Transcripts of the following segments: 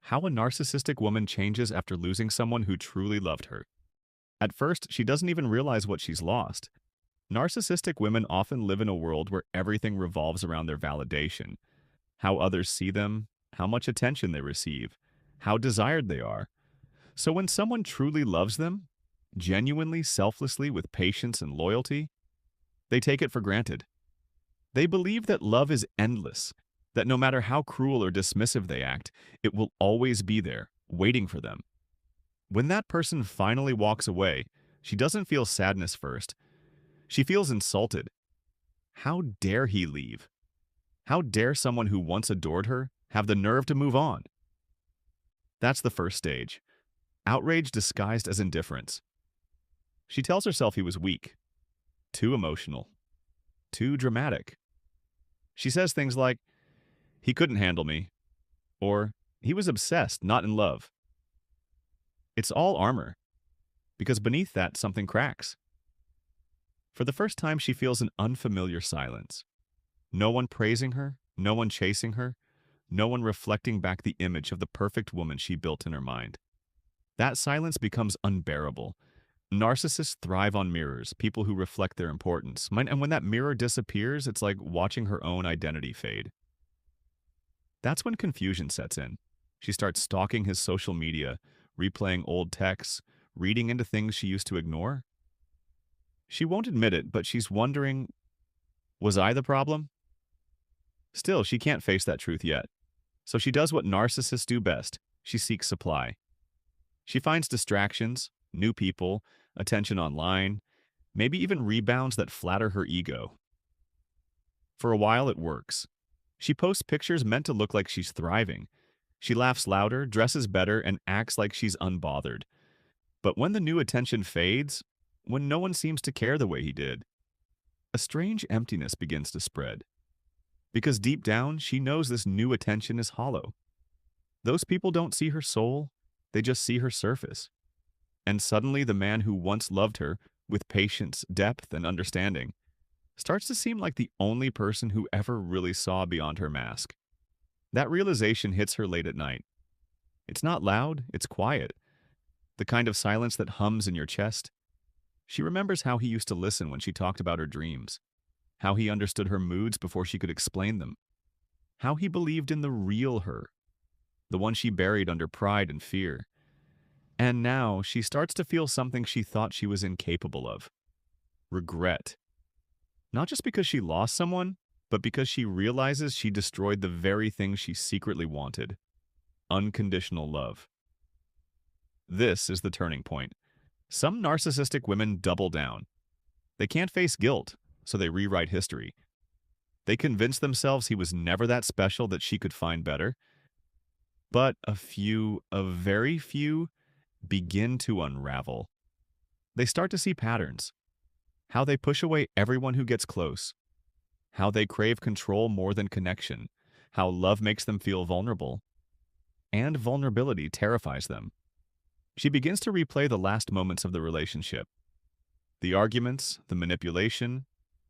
How a narcissistic woman changes after losing someone who truly loved her. At first, she doesn't even realize what she's lost. Narcissistic women often live in a world where everything revolves around their validation, how others see them, how much attention they receive, how desired they are. So when someone truly loves them, genuinely, selflessly, with patience and loyalty, they take it for granted. They believe that love is endless, that no matter how cruel or dismissive they act, it will always be there, waiting for them. When that person finally walks away, she doesn't feel sadness first. She feels insulted. How dare he leave? How dare someone who once adored her have the nerve to move on? That's the first stage. Outrage disguised as indifference. She tells herself he was weak, too emotional, too dramatic. She says things like, "He couldn't handle me," or "He was obsessed, not in love." It's all armor, because beneath that something cracks. For the first time, she feels an unfamiliar silence. No one praising her, no one chasing her, no one reflecting back the image of the perfect woman she built in her mind. That silence becomes unbearable. Narcissists thrive on mirrors, people who reflect their importance. And when that mirror disappears, it's like watching her own identity fade. That's when confusion sets in. She starts stalking his social media, replaying old texts, reading into things she used to ignore. She won't admit it, but she's wondering, was I the problem? Still, she can't face that truth yet. So she does what narcissists do best. She seeks supply. She finds distractions, new people, attention online, maybe even rebounds that flatter her ego. For a while, it works. She posts pictures meant to look like she's thriving. She laughs louder, dresses better, and acts like she's unbothered. But when the new attention fades, when no one seems to care the way he did, a strange emptiness begins to spread. Because deep down, she knows this new attention is hollow. Those people don't see her soul, they just see her surface. And suddenly the man who once loved her, with patience, depth, and understanding, starts to seem like the only person who ever really saw beyond her mask. That realization hits her late at night. It's not loud, it's quiet. The kind of silence that hums in your chest. She remembers how he used to listen when she talked about her dreams, how he understood her moods before she could explain them, how he believed in the real her, the one she buried under pride and fear. And now she starts to feel something she thought she was incapable of. Regret. Not just because she lost someone, but because she realizes she destroyed the very thing she secretly wanted. Unconditional love. This is the turning point. Some narcissistic women double down. They can't face guilt, so they rewrite history. They convince themselves he was never that special that she could find better. But a very few, begin to unravel. They start to see patterns. How they push away everyone who gets close. How they crave control more than connection. How love makes them feel vulnerable. And vulnerability terrifies them. She begins to replay the last moments of the relationship. The arguments, the manipulation,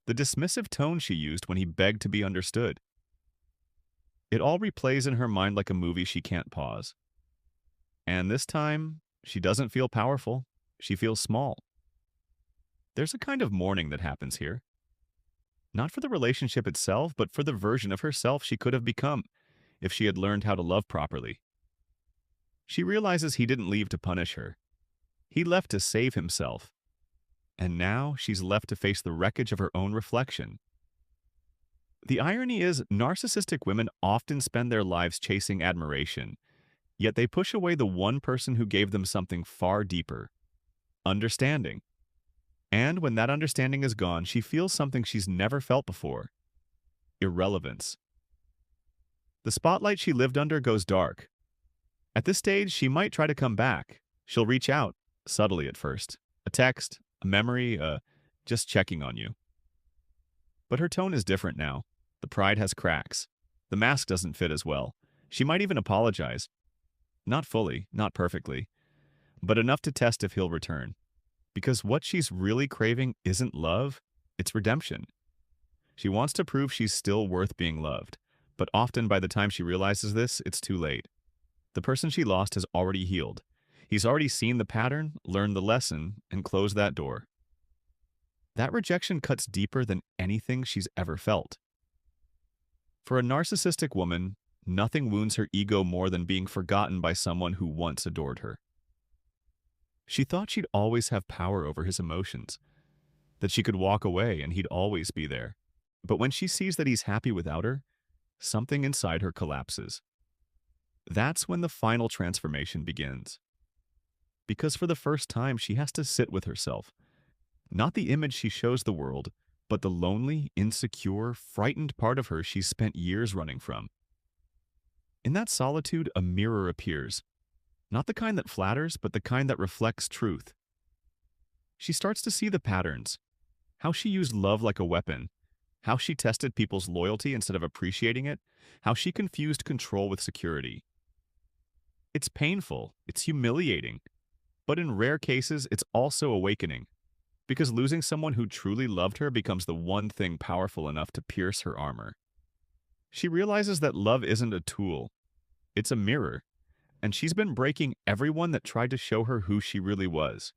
the dismissive tone she used when he begged to be understood. It all replays in her mind like a movie she can't pause. And this time, she doesn't feel powerful. She feels small. There's a kind of mourning that happens here. Not for the relationship itself, but for the version of herself she could have become if she had learned how to love properly. She realizes he didn't leave to punish her. He left to save himself. And now she's left to face the wreckage of her own reflection. The irony is, narcissistic women often spend their lives chasing admiration, yet they push away the one person who gave them something far deeper: understanding. And when that understanding is gone, she feels something she's never felt before: irrelevance. The spotlight she lived under goes dark. At this stage, she might try to come back. She'll reach out, subtly at first. A text, a memory, just checking on you. But her tone is different now. The pride has cracks. The mask doesn't fit as well. She might even apologize. Not fully, not perfectly, but enough to test if he'll return. Because what she's really craving isn't love, it's redemption. She wants to prove she's still worth being loved, but often by the time she realizes this, it's too late. The person she lost has already healed. He's already seen the pattern, learned the lesson, and closed that door. That rejection cuts deeper than anything she's ever felt. For a narcissistic woman, nothing wounds her ego more than being forgotten by someone who once adored her. She thought she'd always have power over his emotions, that she could walk away and he'd always be there. But when she sees that he's happy without her, something inside her collapses. That's when the final transformation begins. Because for the first time, she has to sit with herself. Not the image she shows the world, but the lonely, insecure, frightened part of her she's spent years running from. In that solitude, a mirror appears. Not the kind that flatters, but the kind that reflects truth. She starts to see the patterns. How she used love like a weapon. How she tested people's loyalty instead of appreciating it. How she confused control with security. It's painful. It's humiliating. But in rare cases, it's also awakening. Because losing someone who truly loved her becomes the one thing powerful enough to pierce her armor. She realizes that love isn't a tool. It's a mirror. And she's been breaking everyone that tried to show her who she really was.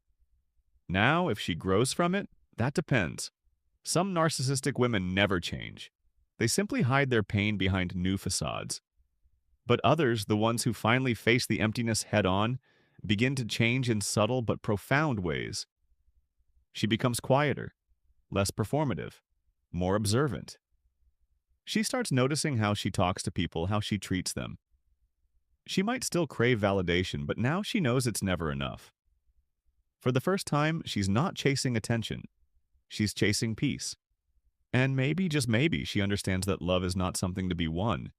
Now, if she grows from it, that depends. Some narcissistic women never change. They simply hide their pain behind new facades. But others, the ones who finally face the emptiness head-on, begin to change in subtle but profound ways. She becomes quieter, less performative, more observant. She starts noticing how she talks to people, how she treats them. She might still crave validation, but now she knows it's never enough. For the first time, she's not chasing attention. She's chasing peace. And maybe, just maybe, she understands that love is not something to be won.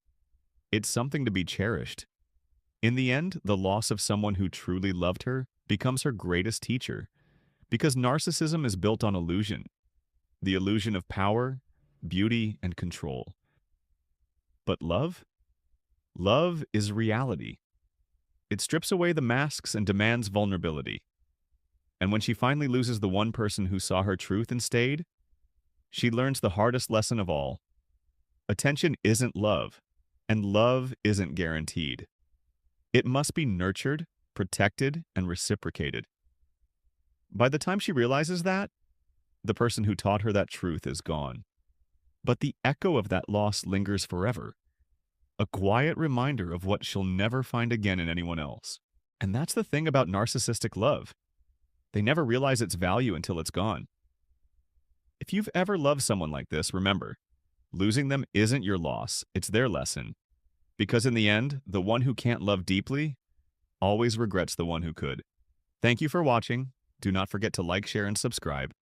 It's something to be cherished. In the end, the loss of someone who truly loved her becomes her greatest teacher. Because narcissism is built on illusion. The illusion of power, beauty, and control. But love? Love is reality. It strips away the masks and demands vulnerability. And when she finally loses the one person who saw her truth and stayed, she learns the hardest lesson of all. Attention isn't love, and love isn't guaranteed. It must be nurtured, protected, and reciprocated. By the time she realizes that, the person who taught her that truth is gone. But the echo of that loss lingers forever. A quiet reminder of what she'll never find again in anyone else. And that's the thing about narcissistic love. They never realize its value until it's gone. If you've ever loved someone like this, remember, losing them isn't your loss, it's their lesson. Because in the end, the one who can't love deeply always regrets the one who could. Thank you for watching. Do not forget to like, share, and subscribe.